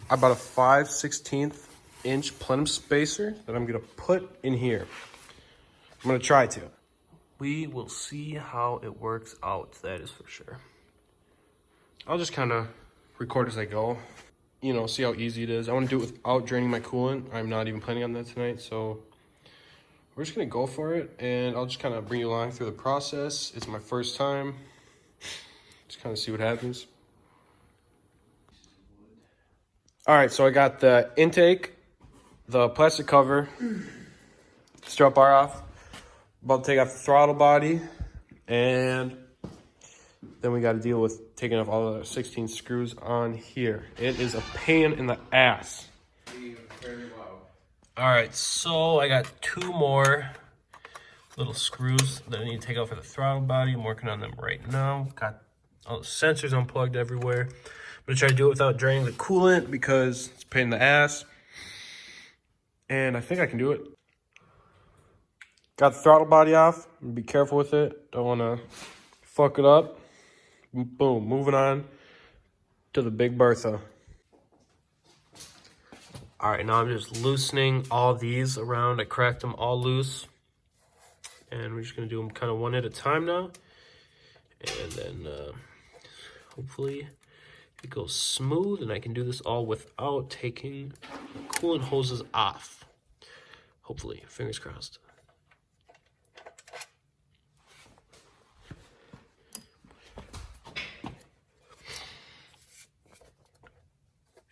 I bought a 5/16 inch plenum spacer that I'm gonna put in here. I'm gonna try to. We will see how it works out, that is for sure. I'll just kind of record as I go, you know, see how easy it is. I want to do it without draining my coolant. I'm not even planning on that tonight, so we're just gonna go for it, and I'll just kind of bring you along through the process. It's my first time. Just kind of see what happens. All right, so I got the intake, the plastic cover, strut bar off, about to take off the throttle body, and then we got to deal with taking off all the 16 screws on here. It is a pain in the ass. All right, so I got 2 more little screws that I need to take off for the throttle body. I'm working on them right now. Got all the sensors unplugged everywhere. I'm gonna try to do it without draining the coolant because it's a pain in the ass. And I think I can do it. Got the throttle body off. Be careful with it. Don't wanna fuck it up. Boom, moving on to the Big Bertha. All right, now I'm just loosening all these around. I cracked them all loose. And we're just gonna do them kind of one at a time now. And then hopefully it goes smooth and I can do this all without taking coolant hoses off. Hopefully, fingers crossed.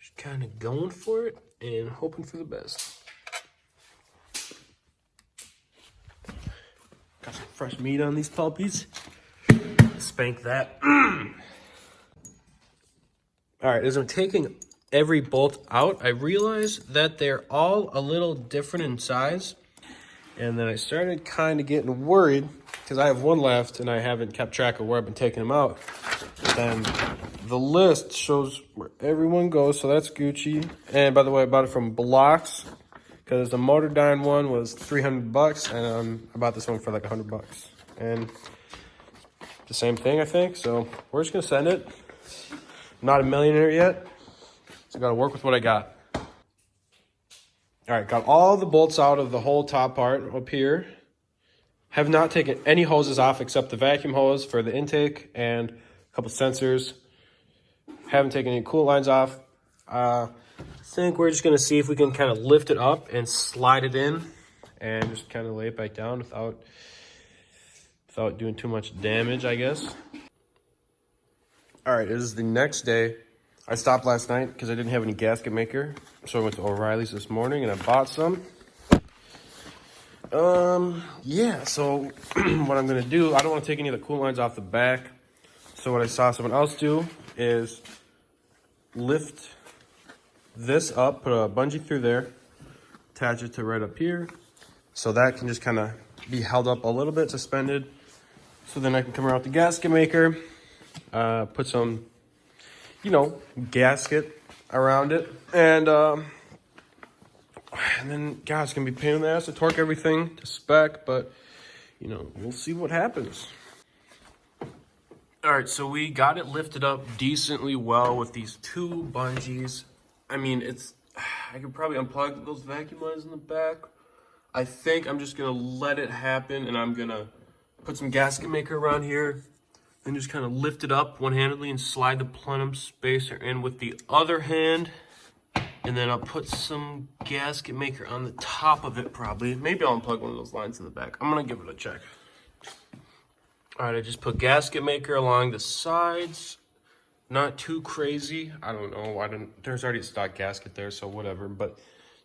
Just kind of going for it and hoping for the best. Got some fresh meat on these puppies. Spank that. All right, as I'm taking every bolt out, I realized that they're all a little different in size. And then I started kind of getting worried because I have one left and I haven't kept track of where I've been taking them out. Then the list shows where everyone goes, so that's Gucci. And by the way, I bought it from Blocks because the Motordyne one was $300 and I bought this one for like $100. And the same thing, I think. So we're just gonna send it. I'm not a millionaire yet, so I gotta work with what I got. All right, got all the bolts out of the whole top part up here. Have not taken any hoses off except the vacuum hose for the intake and a couple sensors. Haven't taken any coolant lines off. I think we're just gonna see if we can kind of lift it up and slide it in and just kind of lay it back down without doing too much damage, I guess. All right, it is the next day. I stopped last night because I didn't have any gasket maker. So I went to O'Reilly's this morning and I bought some. Yeah, so what I'm gonna do, I don't wanna take any of the coolant lines off the back. So what I saw someone else do is lift this up, put a bungee through there, attach it to right up here. So that can just kind of be held up a little bit, suspended. So then I can come around with the gasket maker, put some, you know, gasket around it. And then, God, it's going to be a pain in the ass to torque everything to spec, but, you know, we'll see what happens. All right, so we got it lifted up decently well with these 2 bungees. I mean, I could probably unplug those vacuum lines in the back. I think I'm just going to let it happen, and I'm going to put some gasket maker around here and just kind of lift it up one-handedly and slide the plenum spacer in with the other hand. And then I'll put some gasket maker on the top of it probably. Maybe I'll unplug one of those lines in the back. I'm gonna give it a check. All right, I just put gasket maker along the sides. Not too crazy. I don't know. There's already a stock gasket there, so whatever. But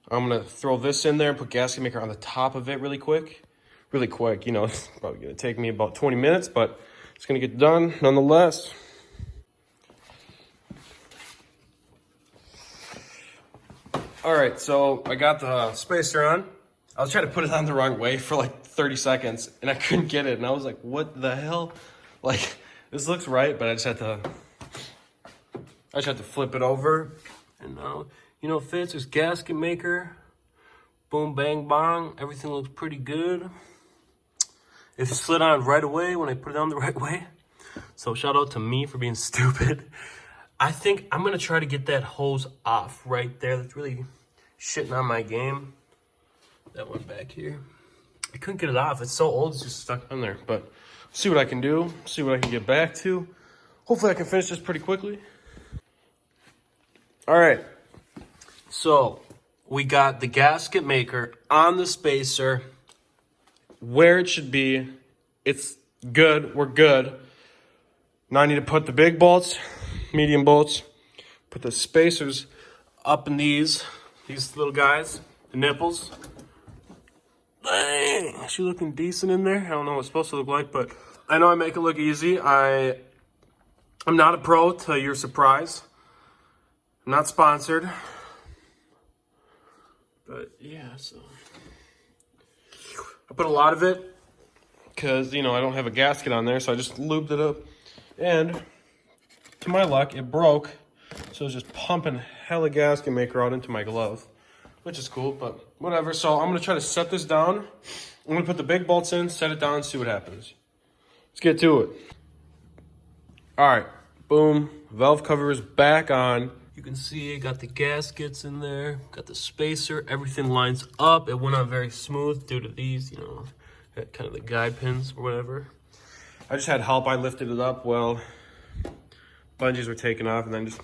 I'm gonna throw this in there and put gasket maker on the top of it really quick. Really quick, you know, it's probably gonna take me about 20 minutes, but it's gonna get done nonetheless. All right, so I got the spacer on. I was trying to put it on the wrong way for like 30 seconds and I couldn't get it. And I was like, what the hell? Like, this looks right, but I just had to flip it over. And now, you know, it fits. There's gasket maker. Boom, bang, bong. Everything looks pretty good. It slid on right away when I put it on the right way. So shout out to me for being stupid. I think I'm going to try to get that hose off right there. That's really shitting on my game. That one back here. I couldn't get it off. It's so old, it's just stuck on there. But see what I can do. See what I can get back to. Hopefully I can finish this pretty quickly. All right. So we got the gasket maker on the spacer where it should be. It's good. We're good. Now I need to put the big bolts, medium bolts, put the spacers up in these little guys, the nipples. Dang, is she looking decent in there? I don't know what it's supposed to look like, but I know I make it look easy. I'm not a pro, to your surprise. I'm not sponsored. But yeah, so I put a lot of it because, you know, I don't have a gasket on there, so I just lubed it up. And to my luck, it broke, so it's just pumping hella gasket maker out into my glove, which is cool, but whatever. So I'm going to try to set this down. I'm going to put the big bolts in, set it down, and see what happens. Let's get to it. All right, boom. Valve cover is back on. You can see it got the gaskets in there, got the spacer, everything lines up. It went on very smooth due to these, you know, kind of the guide pins or whatever. I just had help. I lifted it up well. Bungees were taken off, and then just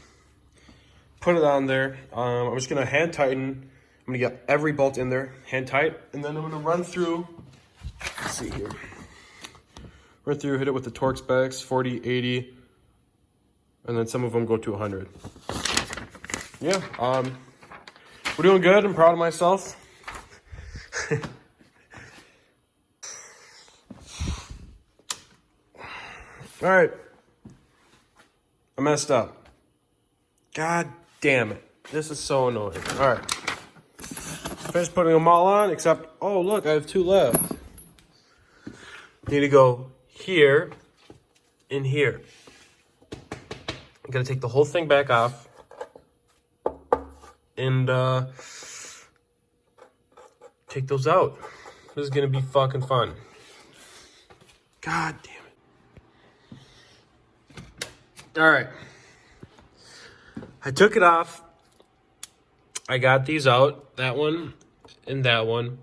put it on there. I'm just gonna hand tighten. I'm gonna get every bolt in there, hand tight, and then I'm gonna run through. Let's see here. Run through, hit it with the torque specs, 40, 80, and then some of them go to 100. Yeah, we're doing good. I'm proud of myself. All right. I messed up. God damn it. This is so annoying. All right. Finished putting them all on, except, oh, look, I have 2 left. Need to go here and here. I'm going to take the whole thing back off and take those out. This is going to be fucking fun. God damn it. All right. I took it off. I got these out. That one and that one.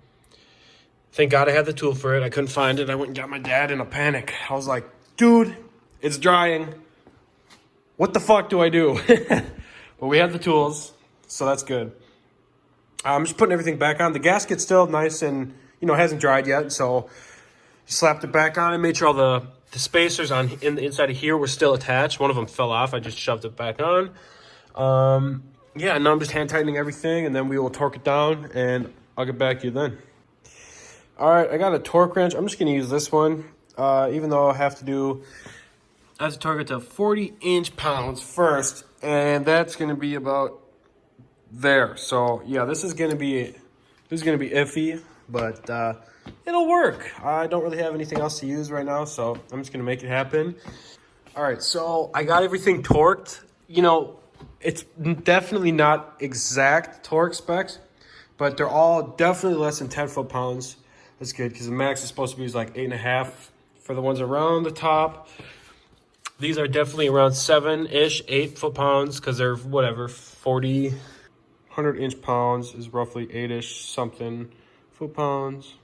Thank God I had the tool for it. I couldn't find it. I went and got my dad in a panic. I was like, dude, it's drying. What the fuck do I do? But we had the tools, so that's good. I'm just putting everything back on. The gasket's still nice and, you know, hasn't dried yet, so slapped it back on and made sure all the spacers on in the inside of here were still attached. One of them fell off. I just shoved it back on. Yeah, now I'm just hand tightening everything, and then we will torque it down, and I'll get back to you then. All right, I got a torque wrench. I'm just going to use this one, even though I have to torque it to 40 inch-pounds first, and that's going to be about there. So yeah, this is going to be iffy, but it'll work. I don't really have anything else to use right now, so I'm just going to make it happen. All right, so I got everything torqued. You know, it's definitely not exact torque specs, but they're all definitely less than 10 foot-pounds. That's good, because the max is supposed to be like 8.5 for the ones around the top. These are definitely around 7-ish, 8 foot-pounds, because they're whatever, 40, 100 inch-pounds is roughly 8-ish something foot-pounds.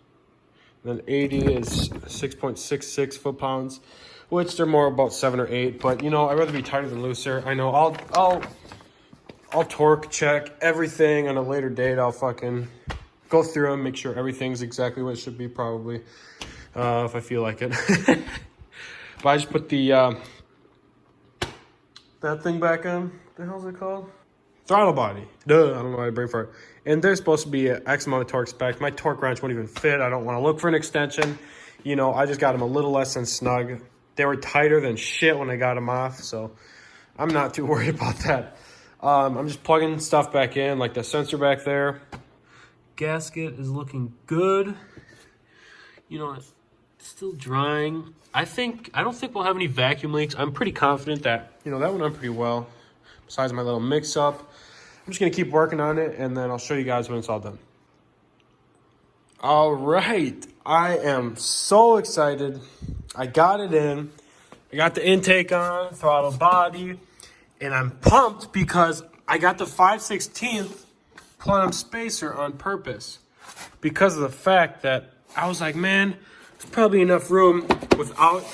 Then 80 is 6.66 foot-pounds, which they're more about 7 or 8. But, you know, I'd rather be tighter than looser. I know I'll torque check everything on a later date. I'll fucking go through them, make sure everything's exactly what it should be, probably, if I feel like it. But I just put the that thing back on. What the hell's it called? Throttle body. Duh, I don't know why I brain fart. And there's supposed to be an X amount of torque spec. My torque wrench won't even fit. I don't want to look for an extension. You know, I just got them a little less than snug. They were tighter than shit when I got them off, so I'm not too worried about that. I'm just plugging stuff back in, like the sensor back there. Gasket is looking good. You know, it's still drying. I don't think we'll have any vacuum leaks. I'm pretty confident that, you know, that went on pretty well. Besides my little mix-up. I'm just going to keep working on it, and then I'll show you guys when it's all done. All right. I am so excited. I got it in. I got the intake on, throttle body, And I'm pumped because I got the 5/16 Plenum spacer on purpose. Because of the fact that I was like, man, there's probably enough room without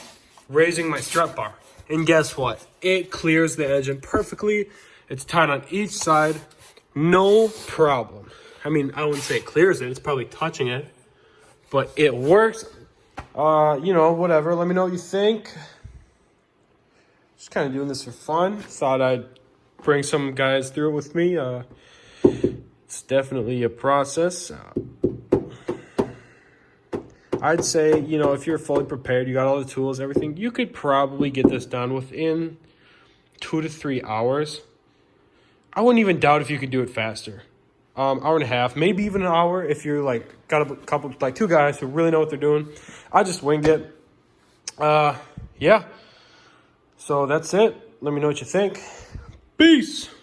raising my strut bar. And guess what? It clears the engine perfectly. It's tied on each side. No problem. I mean, I wouldn't say it clears it. It's probably touching it. But it works. You know, whatever. Let me know what you think. Just kind of doing this for fun. Thought I'd bring some guys through it with me. It's definitely a process. I'd say, you know, if you're fully prepared, you got all the tools, everything, you could probably get this done within 2 to 3 hours. I wouldn't even doubt if you could do it faster. Hour and a half, maybe even an hour if you're like got a couple, like 2 guys who really know what they're doing. I just winged it. Yeah. So that's it. Let me know what you think. Peace.